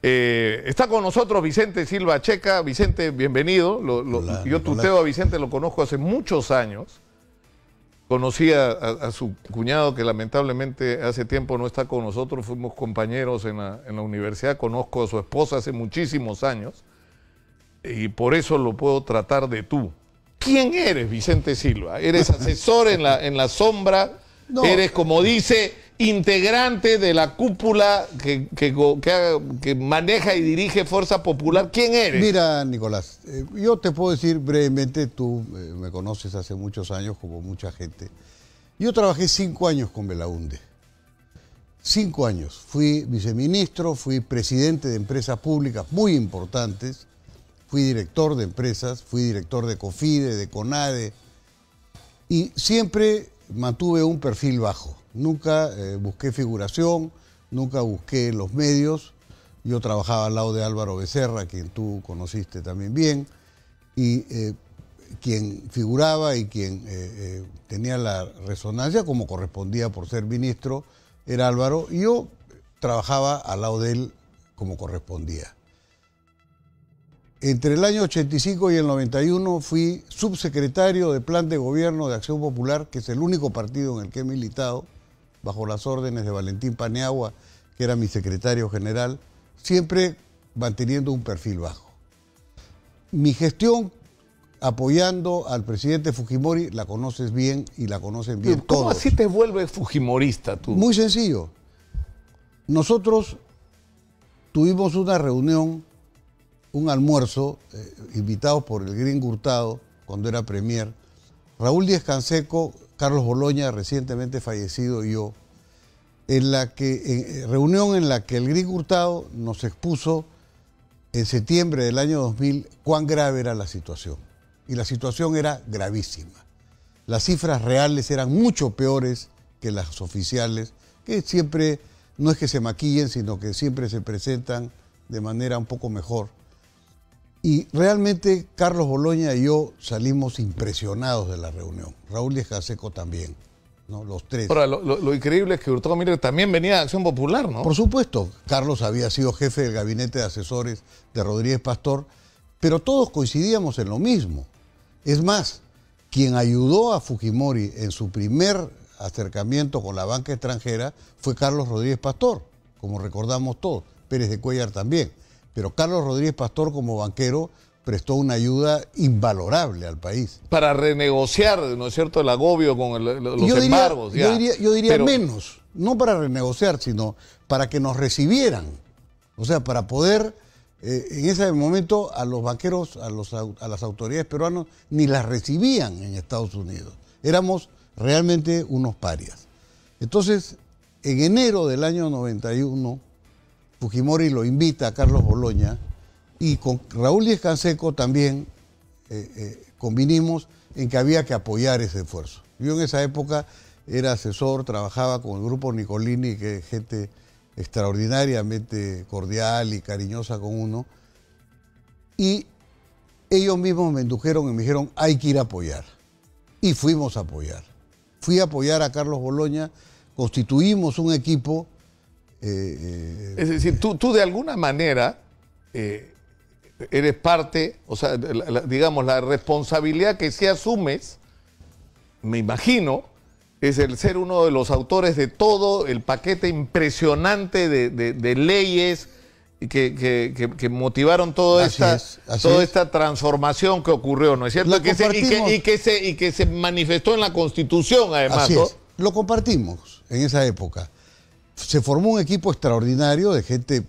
Está con nosotros Vicente Silva Checa. Vicente, bienvenido. Hola, yo tuteo a Vicente, lo conozco hace muchos años. Conocí a su cuñado, que lamentablemente hace tiempo no está con nosotros. Fuimos compañeros en la universidad. Conozco a su esposa hace muchísimos años. Y por eso lo puedo tratar de tú. ¿Quién eres, Vicente Silva? ¿Eres asesor en la sombra? No. ¿Eres, como dice, integrante de la cúpula que maneja y dirige Fuerza Popular? ¿Quién eres? Mira, Nicolás, yo te puedo decir brevemente, tú me conoces hace muchos años, como mucha gente. Yo trabajé 5 años con Belaunde. 5 años. Fui viceministro, fui presidente de empresas públicas muy importantes, fui director de empresas, fui director de COFIDE, de CONADE, y siempre mantuve un perfil bajo. Nunca busqué figuración, nunca busqué los medios. Yo trabajaba al lado de Álvaro Becerra, quien tú conociste también bien, y quien figuraba y quien tenía la resonancia, como correspondía por ser ministro, era Álvaro, y yo trabajaba al lado de él como correspondía. Entre el año 85 y el 91 fui subsecretario de Plan de Gobierno de Acción Popular, que es el único partido en el que he militado, bajo las órdenes de Valentín Paniagua, que era mi secretario general, siempre manteniendo un perfil bajo. Mi gestión apoyando al presidente Fujimori la conoces bien y la conocen bien todos. ¿Cómo así te vuelves fujimorista tú? Muy sencillo. Nosotros tuvimos una reunión, un almuerzo, invitados por el Gringo Hurtado, cuando era premier, Raúl Díez-Canseco, Carlos Boloña, recientemente fallecido, y yo, reunión en la que el Gringo Hurtado nos expuso en septiembre del año 2000 cuán grave era la situación. Y la situación era gravísima. Las cifras reales eran mucho peores que las oficiales, que siempre no es que se maquillen, sino que siempre se presentan de manera un poco mejor. Y realmente Carlos Boloña y yo salimos impresionados de la reunión. Raúl Díez-Canseco también, ¿no? Los tres. Ahora, lo increíble es que Hurtado Miller también venía de Acción Popular, ¿no? Por supuesto, Carlos había sido jefe del gabinete de asesores de Rodríguez Pastor, pero todos coincidíamos en lo mismo. Es más, quien ayudó a Fujimori en su primer acercamiento con la banca extranjera fue Carlos Rodríguez Pastor, como recordamos todos, Pérez de Cuéllar también. Pero Carlos Rodríguez Pastor, como banquero, prestó una ayuda invalorable al país. Para renegociar, ¿no es cierto?, el agobio con los embargos. Yo diría menos, no para renegociar, sino para que nos recibieran. O sea, para poder, en ese momento, a los banqueros, a las autoridades peruanas, ni las recibían en Estados Unidos. Éramos realmente unos parias. Entonces, en enero del año 91, Fujimori lo invita a Carlos Boloña, y con Raúl Díez-Canseco también convinimos en que había que apoyar ese esfuerzo. Yo en esa época era asesor, trabajaba con el grupo Nicolini, que es gente extraordinariamente cordial y cariñosa con uno, y ellos mismos me indujeron y me dijeron, hay que ir a apoyar. Y fuimos a apoyar. Fui a apoyar a Carlos Boloña, constituimos un equipo. Es decir, tú de alguna manera eres parte, o sea, digamos, la responsabilidad que sí asumes, me imagino, es el ser uno de los autores de todo el paquete impresionante de leyes que motivaron toda esta transformación que ocurrió, ¿no es cierto? Y que se manifestó en la Constitución, además. Así ¿no? es. Lo compartimos en esa época. Se formó un equipo extraordinario de gente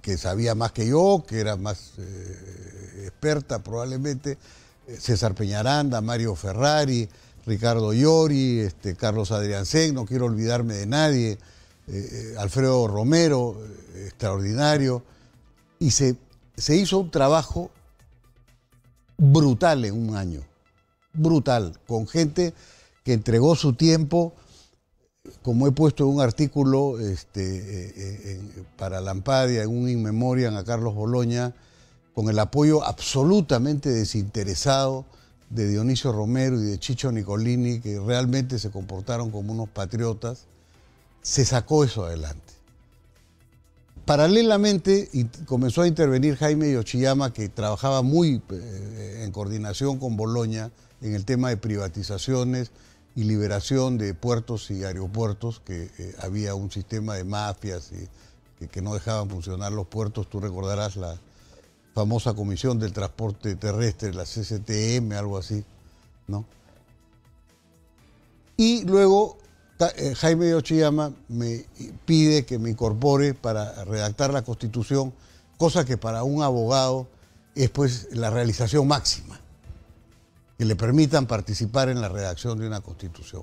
que sabía más que yo, que era más experta probablemente. César Peñaranda, Mario Ferrari, Ricardo Llori, Carlos Adriancén, no quiero olvidarme de nadie, Alfredo Romero, extraordinario. Y se hizo un trabajo brutal en un año, brutal, con gente que entregó su tiempo, como he puesto en un artículo para Lampadia, en un in memoriam a Carlos Boloña, con el apoyo absolutamente desinteresado de Dionisio Romero y de Chicho Nicolini, que realmente se comportaron como unos patriotas, se sacó eso adelante. Paralelamente comenzó a intervenir Jaime Yoshiyama, que trabajaba muy en coordinación con Boloña en el tema de privatizaciones y liberación de puertos y aeropuertos, que había un sistema de mafias y que no dejaban funcionar los puertos. Tú recordarás la famosa Comisión del Transporte Terrestre, la CCTM, algo así, ¿no? Y luego Jaime Yoshiyama me pide que me incorpore para redactar la Constitución, cosa que para un abogado es pues la realización máxima, que le permitan participar en la redacción de una Constitución.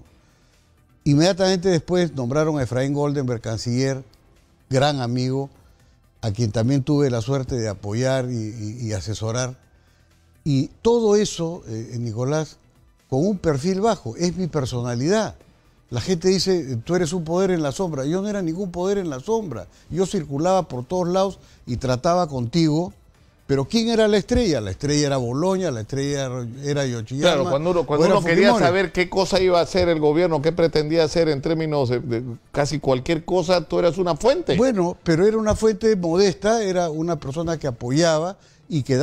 Inmediatamente después nombraron a Efraín Goldenberg canciller, gran amigo, a quien también tuve la suerte de apoyar y asesorar. Y todo eso, Nicolás, con un perfil bajo, es mi personalidad. La gente dice, tú eres un poder en la sombra. Yo no era ningún poder en la sombra. Yo circulaba por todos lados y trataba contigo. Pero ¿quién era la estrella? La estrella era Boloña, la estrella era Yoshiyama. Claro, cuando uno quería saber qué cosa iba a hacer el gobierno, qué pretendía hacer en términos de casi cualquier cosa, tú eras una fuente. Bueno, pero era una fuente modesta, era una persona que apoyaba y que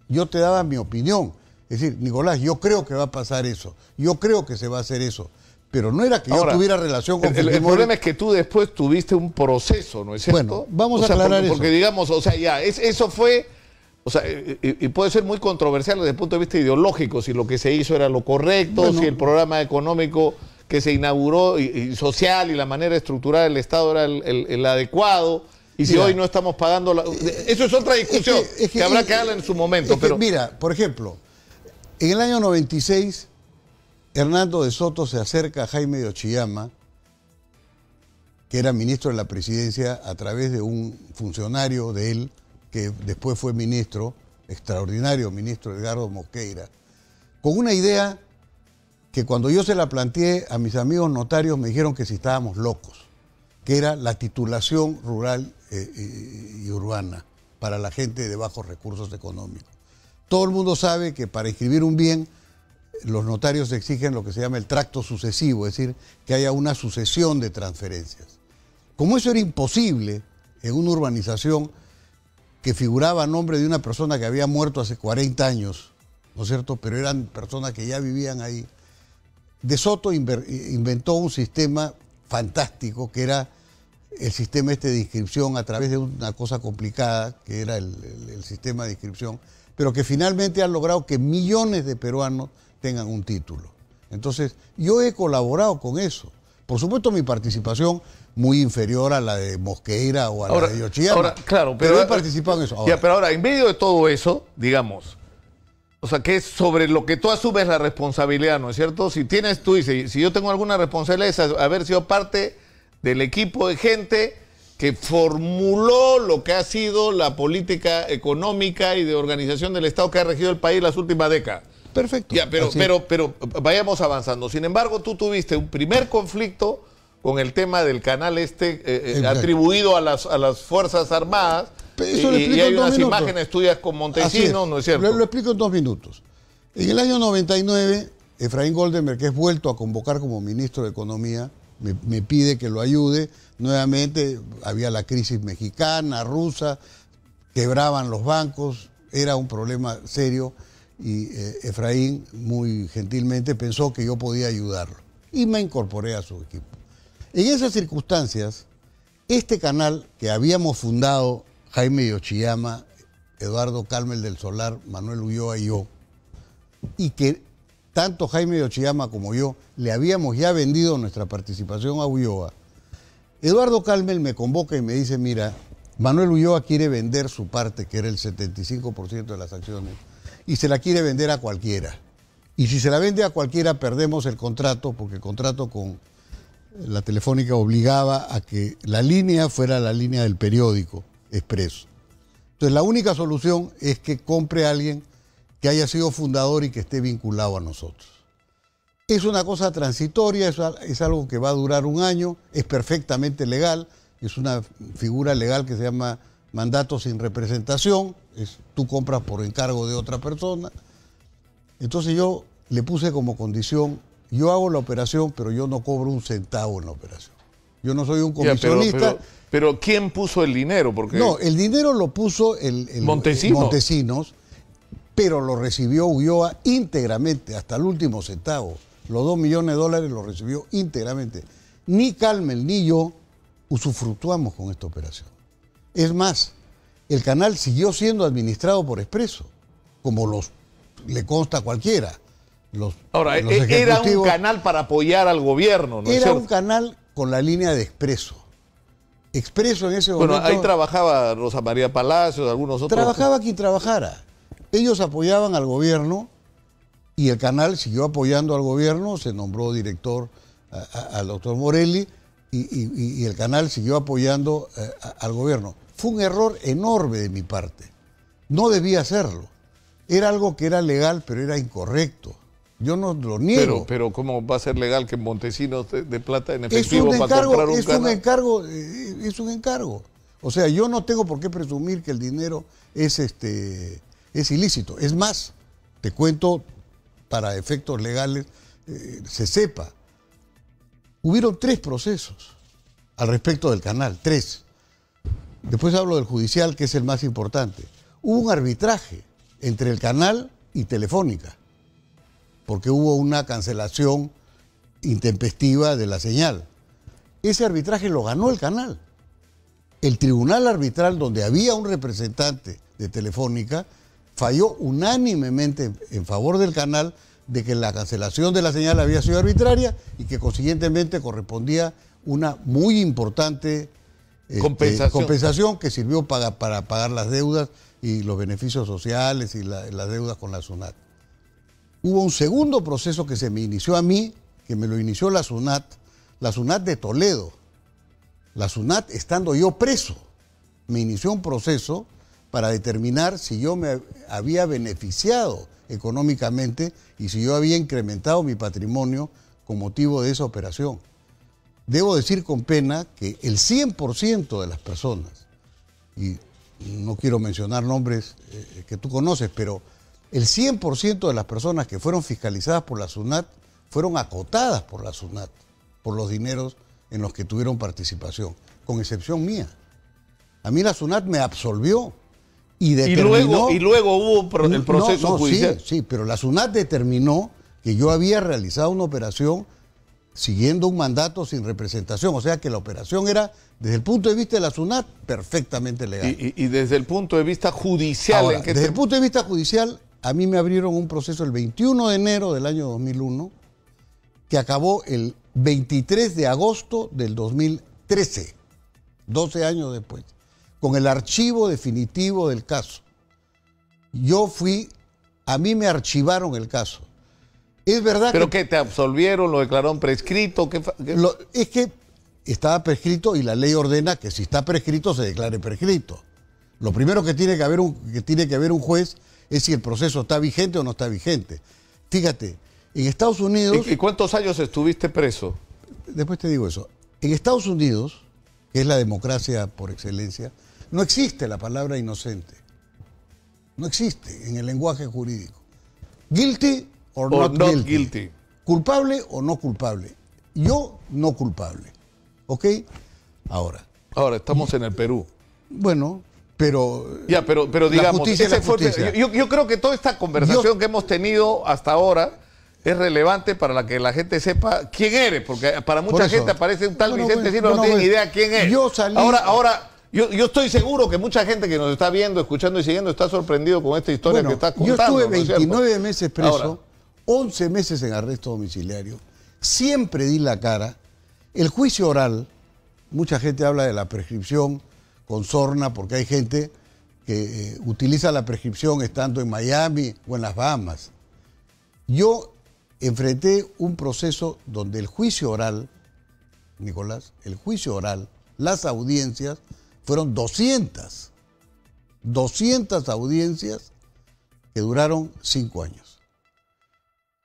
yo te daba mi opinión. Es decir, Nicolás, yo creo que va a pasar eso, yo creo que se va a hacer eso. Pero no era que yo tuviera relación con el problema es que tú después tuviste un proceso, ¿no es cierto? Bueno, vamos a aclarar eso. Porque digamos, o sea, ya, eso fue, o sea, y puede ser muy controversial desde el punto de vista ideológico, si lo que se hizo era lo correcto, bueno, si el programa económico que se inauguró y social y la manera estructurada del Estado era el adecuado, y si hoy no estamos pagando... eso es otra discusión que habrá que darla en su momento. Pero mira, por ejemplo, en el año 96... Hernando de Soto se acerca a Jaime Yoshiyama, que era ministro de la presidencia, a través de un funcionario de él, que después fue ministro, extraordinario ministro, Edgardo Mosqueira, con una idea que cuando yo se la planteé a mis amigos notarios me dijeron que si estábamos locos, que era la titulación rural y urbana para la gente de bajos recursos económicos. Todo el mundo sabe que para inscribir un bien los notarios exigen lo que se llama el tracto sucesivo, es decir, que haya una sucesión de transferencias. Como eso era imposible en una urbanización que figuraba a nombre de una persona que había muerto hace 40 años, ¿no es cierto?, pero eran personas que ya vivían ahí, De Soto inventó un sistema fantástico que era el sistema de inscripción a través de una cosa complicada, que era el sistema de inscripción, pero que finalmente han logrado que millones de peruanos tengan un título. Entonces, yo he colaborado con eso. Por supuesto, mi participación muy inferior a la de Mosqueira o a la de Yoshiyama. Claro, pero he participado en eso. Ya, pero ahora, en medio de todo eso, digamos, o sea, que es sobre lo que tú asumes la responsabilidad, ¿no es cierto? Si tú dices, si yo tengo alguna responsabilidad es haber sido parte del equipo de gente que formuló lo que ha sido la política económica y de organización del Estado que ha regido el país las últimas décadas. Perfecto. Ya, pero vayamos avanzando. Sin embargo, tú tuviste un primer conflicto con el tema del canal atribuido a las Fuerzas Armadas. Eso y hay unas imágenes tuyas con Montesinos, ¿no es cierto? Lo explico en 2 minutos. En el año 99, Efraín Goldenberg, que es vuelto a convocar como ministro de Economía, me pide que lo ayude. Nuevamente había la crisis mexicana, rusa, quebraban los bancos, era un problema serio. Y Efraín muy gentilmente pensó que yo podía ayudarlo y me incorporé a su equipo. En esas circunstancias, este canal que habíamos fundado Jaime Yoshiyama, Eduardo Carmel del Solar, Manuel Ulloa y yo, y que tanto Jaime Yoshiyama como yo le habíamos ya vendido nuestra participación a Ulloa, Eduardo Carmel me convoca y me dice, mira, Manuel Ulloa quiere vender su parte, que era el 75% de las acciones, y se la quiere vender a cualquiera. Y si se la vende a cualquiera, perdemos el contrato, porque el contrato con la Telefónica obligaba a que la línea fuera la línea del periódico Expreso. Entonces, la única solución es que compre a alguien que haya sido fundador y que esté vinculado a nosotros. Es una cosa transitoria, es algo que va a durar 1 año, es perfectamente legal, es una figura legal que se llama mandato sin representación, tú compras por encargo de otra persona. Entonces yo le puse como condición, yo hago la operación, pero yo no cobro un centavo en la operación. Yo no soy un comisionista. Pero ¿quién puso el dinero? Porque no, el dinero lo puso el Montesinos, pero lo recibió Ulloa íntegramente, hasta el último centavo. Los $2 millones los recibió íntegramente. Ni Calmel ni yo usufructuamos con esta operación. Es más, el canal siguió siendo administrado por Expreso, como le consta a cualquiera. Ahora, era un canal para apoyar al gobierno, ¿no es cierto? Era un canal con la línea de Expreso. Expreso en ese momento... Bueno, ahí trabajaba Rosa María Palacios, algunos otros... Trabajaba quien trabajara. Ellos apoyaban al gobierno y el canal siguió apoyando al gobierno, se nombró director al doctor Morelli y el canal siguió apoyando al gobierno. Fue un error enorme de mi parte. No debía hacerlo. Era algo que era legal, pero era incorrecto. Yo no lo niego. Pero ¿cómo va a ser legal que Montesinos de plata en efectivo para comprar un canal? Es un encargo. O sea, yo no tengo por qué presumir que el dinero es ilícito. Es más, te cuento, para efectos legales, se sepa. Hubieron 3 procesos al respecto del canal, 3. Después hablo del judicial, que es el más importante. Hubo un arbitraje entre el canal y Telefónica, porque hubo una cancelación intempestiva de la señal. Ese arbitraje lo ganó el canal. El tribunal arbitral, donde había un representante de Telefónica, falló unánimemente en favor del canal de que la cancelación de la señal había sido arbitraria y que consiguientemente correspondía una muy importante compensación que sirvió para pagar las deudas y los beneficios sociales y las deudas con la SUNAT. Hubo un segundo proceso que se me inició a mí, que me lo inició la SUNAT de Toledo. La SUNAT, estando yo preso, me inició un proceso para determinar si yo me había beneficiado económicamente y si yo había incrementado mi patrimonio con motivo de esa operación. Debo decir con pena que el 100% de las personas, y no quiero mencionar nombres que tú conoces, pero el 100% de las personas que fueron fiscalizadas por la SUNAT fueron acotadas por la SUNAT por los dineros en los que tuvieron participación, con excepción mía. A mí la SUNAT me absolvió y determinó... Y luego hubo el proceso judicial. Sí, pero la SUNAT determinó que yo había realizado una operación siguiendo un mandato sin representación. O sea que la operación era, desde el punto de vista de la SUNAT, perfectamente legal. Y desde el punto de vista judicial... Ahora, desde el punto de vista judicial, a mí me abrieron un proceso el 21 de enero del año 2001, que acabó el 23 de agosto del 2013, 12 años después, con el archivo definitivo del caso. A mí me archivaron el caso. Es verdad ¿Pero qué? ¿Te absolvieron? ¿Lo declararon prescrito? Es que estaba prescrito y la ley ordena que si está prescrito se declare prescrito. Lo primero que tiene que haber un juez es si el proceso está vigente o no está vigente. Fíjate, en Estados Unidos... ¿Y cuántos años estuviste preso? Después te digo eso. En Estados Unidos, que es la democracia por excelencia, no existe la palabra inocente. No existe en el lenguaje jurídico. Guilty or not guilty. Culpable o no culpable. Yo no culpable. ¿Ok? Ahora estamos en el Perú. Bueno, pero... Ya, pero digamos, yo creo que toda esta conversación que hemos tenido hasta ahora es relevante para que la gente sepa quién eres, porque para mucha gente aparece un tal Vicente Silva, no tiene ni idea quién es. Yo estoy seguro que mucha gente que nos está viendo, escuchando y siguiendo está sorprendido con esta historia que estás contando. Yo estuve 29 meses preso, 11 meses en arresto domiciliario, siempre di la cara. El juicio oral, mucha gente habla de la prescripción con sorna, porque hay gente que utiliza la prescripción estando en Miami o en las Bahamas. Yo enfrenté un proceso donde el juicio oral, Nicolás, las audiencias fueron 200 audiencias que duraron 5 años.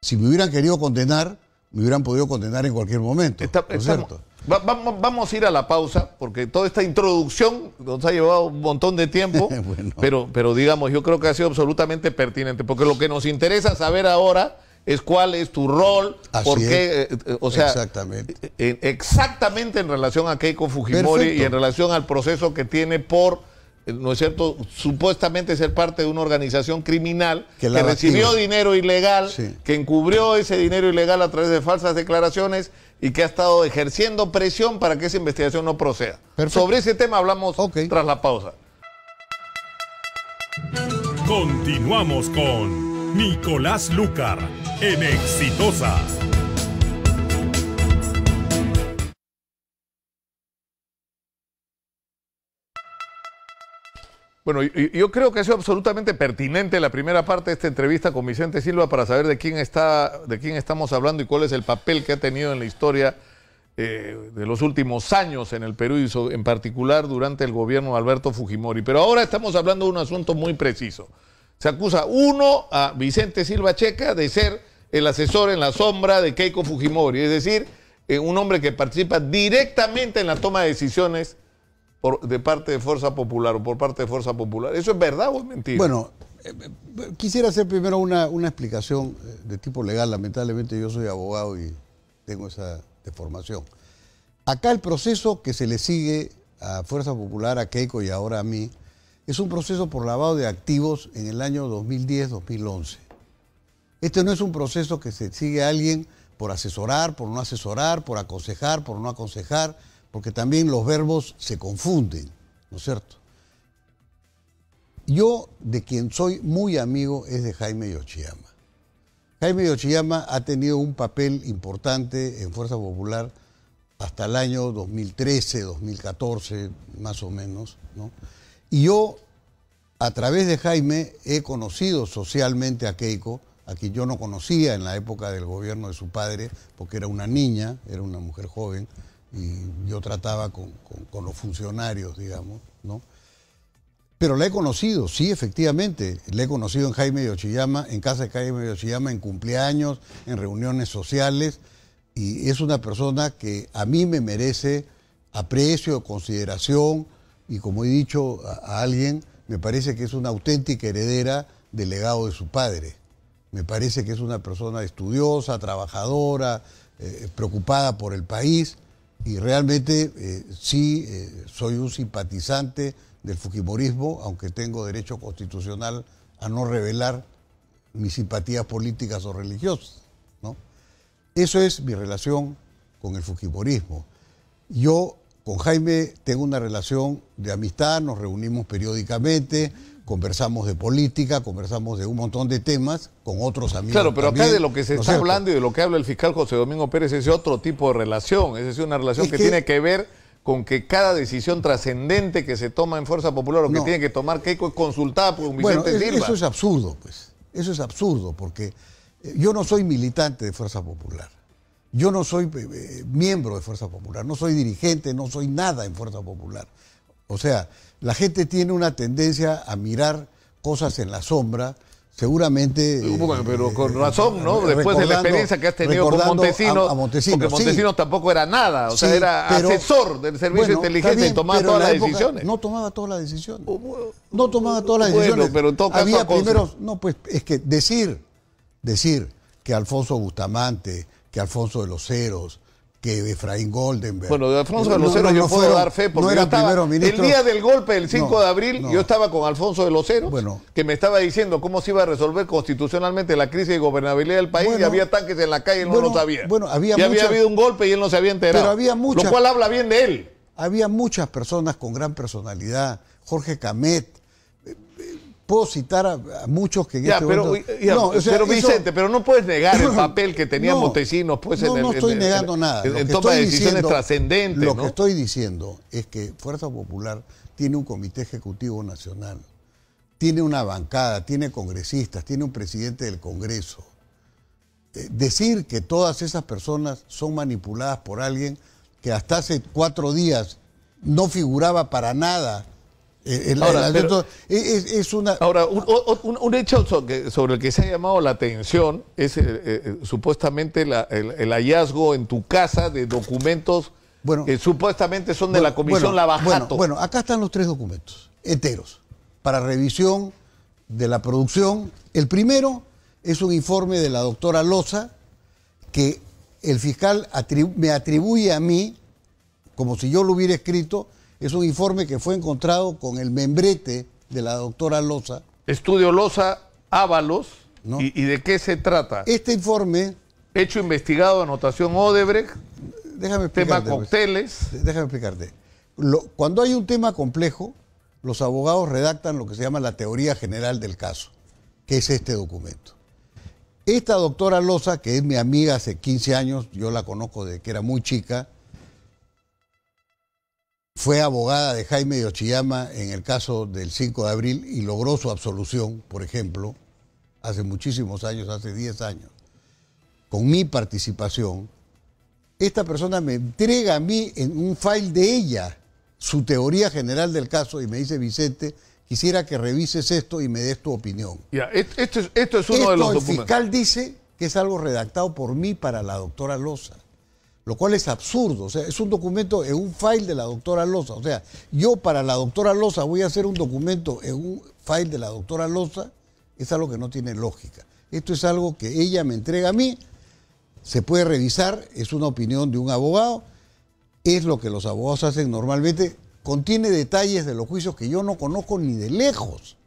Si me hubieran querido condenar, me hubieran podido condenar en cualquier momento. ¿No es cierto? Vamos a ir a la pausa, porque toda esta introducción nos ha llevado un montón de tiempo, bueno. pero digamos, yo creo que ha sido absolutamente pertinente, porque lo que nos interesa saber ahora es cuál es tu rol, Así por qué, o sea, exactamente. Exactamente en relación a Keiko Fujimori. Perfecto. Y en relación al proceso que tiene por, ¿no es cierto?, supuestamente ser parte de una organización criminal que recibió dinero ilegal, sí, que encubrió ese dinero ilegal a través de falsas declaraciones y que ha estado ejerciendo presión para que esa investigación no proceda. Perfecto. Sobre ese tema hablamos tras la pausa. Continuamos con Nicolás Lúcar en Exitosa. Bueno, yo creo que ha sido absolutamente pertinente la primera parte de esta entrevista con Vicente Silva para saber de quién estamos hablando y cuál es el papel que ha tenido en la historia de los últimos años en el Perú y en particular durante el gobierno de Alberto Fujimori. Pero ahora estamos hablando de un asunto muy preciso. Se acusa a Vicente Silva Checa de ser el asesor en la sombra de Keiko Fujimori, es decir, un hombre que participa directamente en la toma de decisiones de parte de Fuerza Popular o por parte de Fuerza Popular. ¿Eso es verdad o es mentira? Bueno, quisiera hacer primero una explicación de tipo legal. Lamentablemente yo soy abogado y tengo esa deformación. Acá el proceso que se le sigue a Fuerza Popular, a Keiko y ahora a mí, es un proceso por lavado de activos en el año 2010-2011. Este no es un proceso que se sigue a alguien por asesorar, por no asesorar, por aconsejar, por no aconsejar, porque también los verbos se confunden, ¿no es cierto? Yo, de quien soy muy amigo, es de Jaime Yoshiyama. Jaime Yoshiyama ha tenido un papel importante en Fuerza Popular hasta el año 2013, 2014, más o menos, ¿no? Y yo, a través de Jaime, he conocido socialmente a Keiko, a quien yo no conocía en la época del gobierno de su padre, porque era una niña, era una mujer joven, y yo trataba con los funcionarios, digamos, ¿no? Pero la he conocido, sí, efectivamente. La he conocido en Jaime Yoshiyama, en casa de Jaime Yoshiyama, en cumpleaños, en reuniones sociales, y es una persona que a mí me merece aprecio, consideración, y como he dicho a alguien, me parece que es una auténtica heredera del legado de su padre. Me parece que es una persona estudiosa, trabajadora, preocupada por el país, y realmente sí soy un simpatizante del fujimorismo, aunque tengo derecho constitucional a no revelar mis simpatías políticas o religiosas, ¿no? Eso es mi relación con el fujimorismo. Yo con Jaime tengo una relación de amistad, nos reunimos periódicamente, conversamos de política, conversamos de un montón de temas con otros amigos. Claro, pero también, acá de lo que se está hablando y de lo que habla el fiscal José Domingo Pérez es otro tipo de relación, es decir, una relación que tiene que ver con que cada decisión trascendente que se toma en Fuerza Popular o que tiene que tomar Keiko es consultada por un Vicente Silva. Eso es absurdo, pues. Eso es absurdo, porque yo no soy militante de Fuerza Popular. Yo no soy miembro de Fuerza Popular, no soy dirigente, no soy nada en Fuerza Popular. O sea, la gente tiene una tendencia a mirar cosas en la sombra, seguramente... Bueno, pero con razón, ¿no? Después de la experiencia que has tenido con Montesinos, porque Montesinos tampoco era nada, o sea, era asesor del Servicio de Inteligencia y tomaba todas las decisiones. No tomaba todas las decisiones. No tomaba todas las decisiones. Pero en todo caso... Había primero... No, pues es que decir que Alfonso Bustamante, que Alfonso de los Heros, que Efraín Goldenberg... Bueno, de Alfonso de los Heros yo puedo dar fe, porque yo estaba, el día del golpe del 5 de abril, yo estaba con Alfonso de los Heros, que me estaba diciendo cómo se iba a resolver constitucionalmente la crisis de gobernabilidad del país, y había tanques en la calle y él no lo sabía. Había habido un golpe y él no se había enterado. Pero había muchas, lo cual habla bien de él. Había muchas personas con gran personalidad, Jorge Camet. Puedo citar a muchos que en este momento... pero Vicente, pero no puedes negar el papel que tenía Montesinos pues, no estoy negando nada. En toma de decisiones trascendentes. Lo que estoy diciendo es que Fuerza Popular tiene un comité ejecutivo nacional, tiene una bancada, tiene congresistas, tiene un presidente del Congreso. Decir que todas esas personas son manipuladas por alguien que hasta hace 4 días no figuraba para nada... Ahora, un hecho sobre el que se ha llamado la atención es supuestamente el hallazgo en tu casa de documentos que supuestamente son de la Comisión Lavajato. Bueno, acá están los 3 documentos enteros para revisión de la producción. El primero es un informe de la doctora Loza que el fiscal me atribuye a mí, como si yo lo hubiera escrito. Es un informe que fue encontrado con el membrete de la doctora Loza. Estudio Loza Ábalos. ¿No? ¿Y de qué se trata? Este informe... Hecho investigado, anotación Odebrecht, Déjame tema explicarte. cócteles. Déjame explicarte. Cuando hay un tema complejo, los abogados redactan lo que se llama la teoría general del caso, que es este documento. Esta doctora Loza, que es mi amiga hace 15 años, yo la conozco desde que era muy chica, fue abogada de Jaime Yoshiyama en el caso del 5 de abril y logró su absolución, por ejemplo, hace muchísimos años, hace 10 años, con mi participación. Esta persona me entrega a mí en un file de ella su teoría general del caso y me dice: Vicente, quisiera que revises esto y me des tu opinión. Ya, esto es uno de los documentos. El fiscal dice que es algo redactado por mí para la doctora Loza, lo cual es absurdo. O sea, es un documento en un file de la doctora Loza. O sea, yo para la doctora Loza voy a hacer un documento en un file de la doctora Loza. Es algo que no tiene lógica. Esto es algo que ella me entrega a mí, se puede revisar, es una opinión de un abogado, es lo que los abogados hacen normalmente, contiene detalles de los juicios que yo no conozco ni de lejos.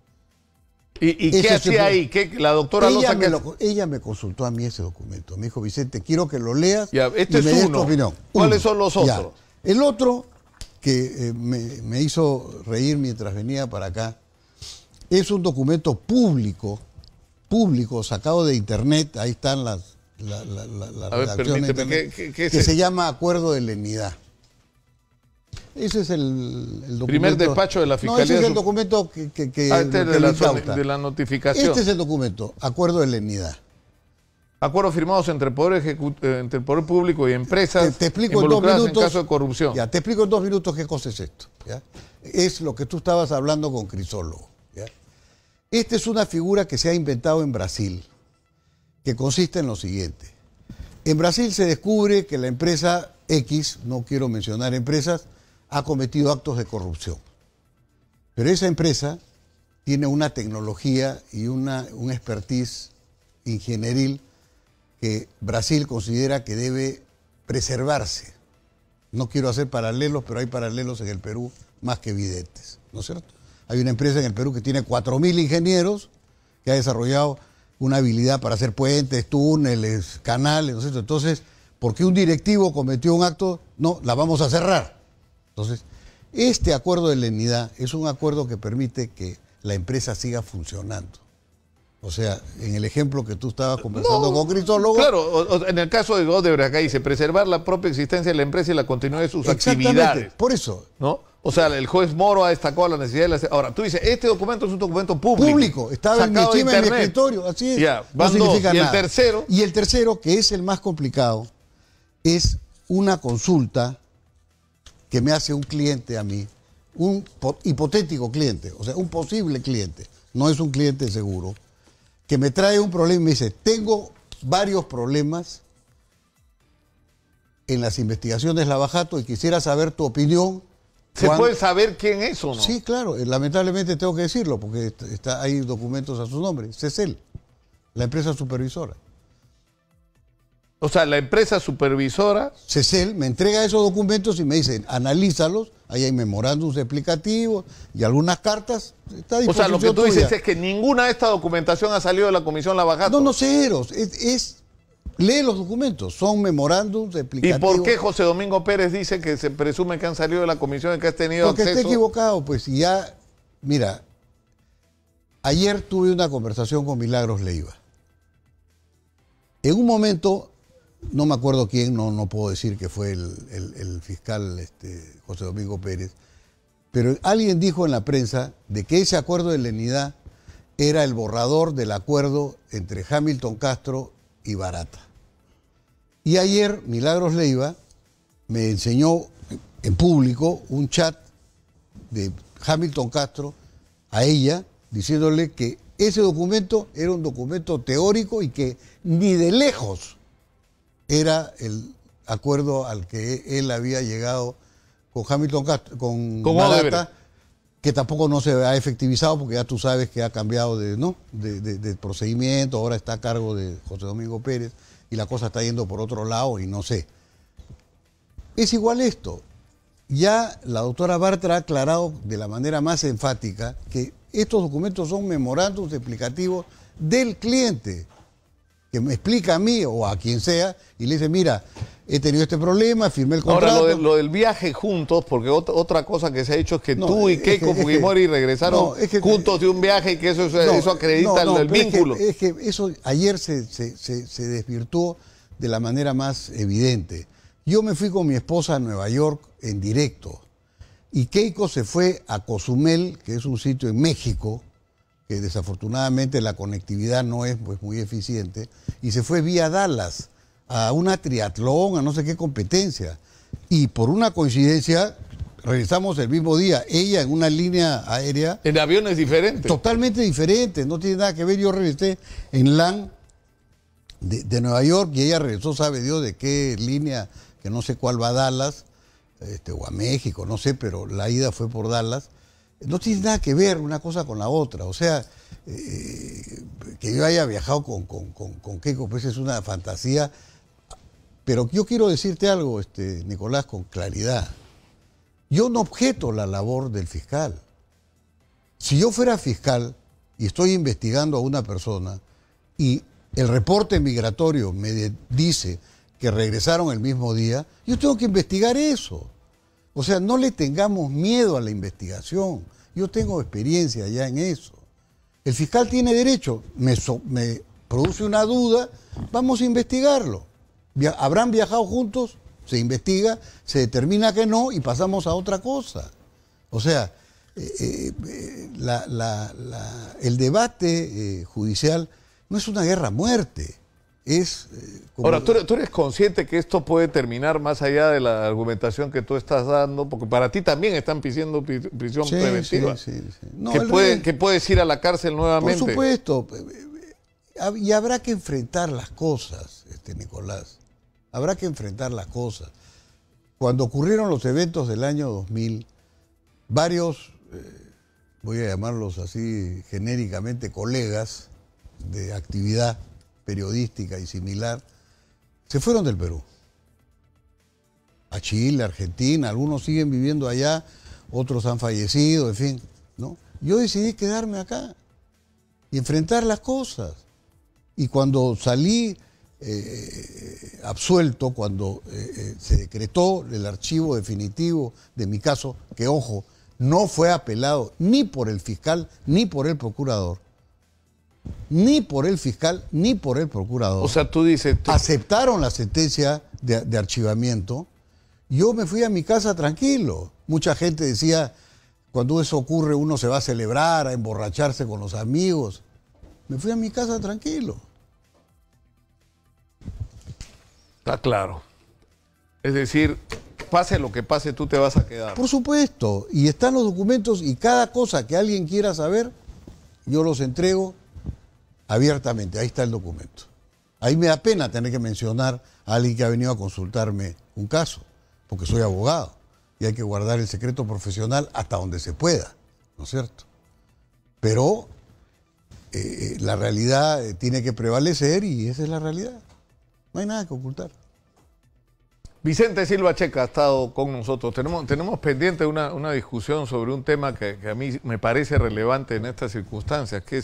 ¿Y qué hacía ahí? La doctora Loza... Ella me consultó a mí ese documento. Me dijo: Vicente, quiero que lo leas ya, este y me es des uno. tu opinión. ¿Cuáles son los otros? Ya. El otro, que me hizo reír mientras venía para acá, es un documento público, sacado de internet. Ahí están las redacciones de internet, ¿qué es que eso? se llama Acuerdo de Lenidad. Ese es el documento. Primer despacho de la Fiscalía. No, ese es el documento que este es de la notificación. Este es el documento, Acuerdo de Lenidad. Acuerdos firmados entre el Poder Público y empresas te explico en 2 involucradas minutos. en caso de corrupción. Ya, te explico en 2 minutos qué cosa es esto. ¿Ya? Es lo que tú estabas hablando con Crisólogo. ¿Ya? Esta es una figura que se ha inventado en Brasil, que consiste en lo siguiente. En Brasil se descubre que la empresa X, no quiero mencionar empresas, ha cometido actos de corrupción. Pero esa empresa tiene una tecnología y un expertise ingenieril que Brasil considera que debe preservarse. No quiero hacer paralelos, pero hay paralelos en el Perú más que evidentes, ¿no es cierto? Hay una empresa en el Perú que tiene 4.000 ingenieros, que ha desarrollado una habilidad para hacer puentes, túneles, canales, ¿no es cierto? Entonces, ¿por qué un directivo cometió un acto? No, la vamos a cerrar. Entonces, este acuerdo de lenidad es un acuerdo que permite que la empresa siga funcionando. O sea, en el ejemplo que tú estabas conversando con Crisólogo... Claro, en el caso de Odebrecht, acá dice preservar la propia existencia de la empresa y la continuidad de sus actividades. Por eso. ¿No? O sea, el juez Moro ha destacado la necesidad de la... Ahora, tú dices, este documento es un documento público. Estaba encima de mi escritorio, así es. Ya, no significa dos. ¿Y nada. el tercero? Y el tercero, que es el más complicado, es una consulta que me hace un cliente a mí, un hipotético cliente, o sea, un posible cliente, no es un cliente seguro, que me trae un problema y me dice: tengo varios problemas en las investigaciones Lavajato y quisiera saber tu opinión. ¿Se puede saber quién es o no? Sí, claro, lamentablemente tengo que decirlo porque hay documentos a su nombre. CECEL, la empresa supervisora. O sea, la empresa supervisora... CECEL me entrega esos documentos y me dice: analízalos, ahí hay memorándums explicativos y algunas cartas. Está a o sea, lo que tú tuya. dices es que ninguna de esta documentación ha salido de la Comisión Lavajato. No, ceros, lee los documentos, son memorándums explicativos. ¿Y por qué José Domingo Pérez dice que se presume que han salido de la comisión y que has tenido Porque acceso? está equivocado, pues. Y ya, mira, ayer tuve una conversación con Milagros Leiva. En un momento, no me acuerdo quién, no puedo decir que fue el fiscal José Domingo Pérez, pero alguien dijo en la prensa de que ese acuerdo de lenidad era el borrador del acuerdo entre Hamilton Castro y Barata. Y ayer Milagros Leiva me enseñó en público un chat de Hamilton Castro a ella, diciéndole que ese documento era un documento teórico y que ni de lejos era el acuerdo al que él había llegado con Hamilton Castro, con Barata, que tampoco no se ha efectivizado porque ya tú sabes que ha cambiado de procedimiento, ahora está a cargo de José Domingo Pérez y la cosa está yendo por otro lado y no sé. Es igual esto. Ya la doctora Bartra ha aclarado de la manera más enfática que estos documentos son memorándums explicativos del cliente, que me explica a mí o a quien sea y le dice, mira, he tenido este problema, firmé el contrato. Ahora, lo del viaje juntos, porque otra cosa que se ha hecho es que tú y Keiko Fujimori regresaron juntos de un viaje y que eso acredita el vínculo. Es que eso ayer se desvirtuó de la manera más evidente. Yo me fui con mi esposa a Nueva York en directo y Keiko se fue a Cozumel, que es un sitio en México, que desafortunadamente la conectividad no es pues, muy eficiente, y se fue vía Dallas a una triatlón, a no sé qué competencia. Y por una coincidencia, regresamos el mismo día, ella en una línea aérea... En aviones diferentes. Totalmente diferentes, no tiene nada que ver. Yo regresé en LAN de Nueva York y ella regresó, sabe Dios de qué línea, que no sé cuál va a Dallas, o a México, no sé, pero la ida fue por Dallas. No tiene nada que ver una cosa con la otra. O sea, que yo haya viajado con Keiko, pues es una fantasía. Pero yo quiero decirte algo, Nicolás, con claridad. Yo no objeto la labor del fiscal. Si yo fuera fiscal y estoy investigando a una persona y el reporte migratorio me dice que regresaron el mismo día, yo tengo que investigar eso. O sea, no le tengamos miedo a la investigación. Yo tengo experiencia ya en eso. El fiscal tiene derecho, me produce una duda, vamos a investigarlo. ¿Habrán viajado juntos? Se investiga, se determina que no y pasamos a otra cosa. O sea, el debate judicial no es una guerra a muerte. Ahora, ¿tú eres consciente que esto puede terminar más allá de la argumentación que tú estás dando? Porque para ti también están pidiendo prisión preventiva. Sí. No, que puedes ir a la cárcel nuevamente. Por supuesto. Y habrá que enfrentar las cosas, Nicolás. Habrá que enfrentar las cosas. Cuando ocurrieron los eventos del año 2000, varios, voy a llamarlos así genéricamente, colegas de actividad periodística y similar, se fueron del Perú. A Chile, Argentina, algunos siguen viviendo allá, otros han fallecido, en fin, ¿no? Yo decidí quedarme acá y enfrentar las cosas. Y cuando salí absuelto, cuando se decretó el archivo definitivo de mi caso, que ojo, no fue apelado ni por el fiscal ni por el procurador, ni por el fiscal ni por el procurador. O sea, tú dices... Aceptaron la sentencia de archivamiento. Yo me fui a mi casa tranquilo. Mucha gente decía, cuando eso ocurre uno se va a celebrar, a emborracharse con los amigos. Me fui a mi casa tranquilo. Está claro. Es decir, pase lo que pase, tú te vas a quedar. Por supuesto. Y están los documentos y cada cosa que alguien quiera saber, yo los entrego abiertamente. Ahí está el documento. Ahí me da pena tener que mencionar a alguien que ha venido a consultarme un caso, porque soy abogado y hay que guardar el secreto profesional hasta donde se pueda, ¿no es cierto? Pero la realidad tiene que prevalecer y esa es la realidad. No hay nada que ocultar. Vicente Silva Checa ha estado con nosotros. Tenemos pendiente una discusión sobre un tema que a mí me parece relevante en estas circunstancias, que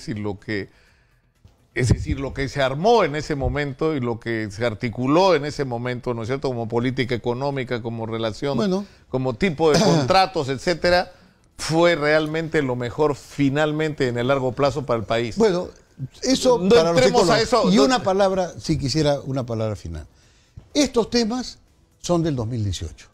es decir, lo que se armó en ese momento y lo que se articuló en ese momento, ¿no es cierto?, como política económica, como relación, como tipo de contratos, etcétera, fue realmente lo mejor finalmente en el largo plazo para el país. Bueno, eso no para los económicos. a eso. Y una palabra, si quisiera una palabra final. Estos temas son del 2018.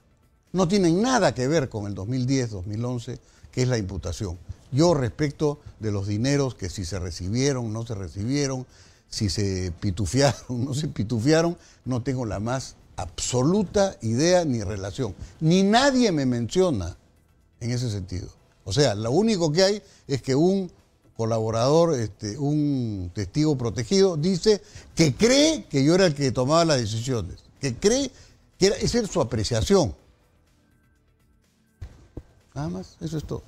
No tienen nada que ver con el 2010, 2011, que es la imputación. Yo respecto de los dineros que si se recibieron, no se recibieron, si se pitufiaron, no se pitufiaron, no tengo la más absoluta idea ni relación. Ni nadie me menciona en ese sentido. O sea, lo único que hay es que un colaborador, un testigo protegido, dice que cree que yo era el que tomaba las decisiones, que cree que esa es su apreciación. Nada más, eso es todo.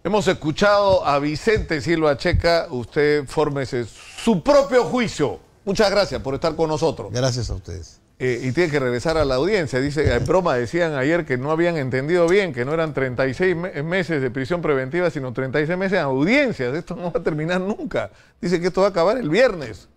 Hemos escuchado a Vicente Silva Checa. Usted fórmese su propio juicio. Muchas gracias por estar con nosotros. Gracias a ustedes. Y tiene que regresar a la audiencia. Dice, en broma decían ayer que no habían entendido bien, que no eran 36 meses de prisión preventiva, sino 36 meses de audiencias. Esto no va a terminar nunca. Dice que esto va a acabar el viernes.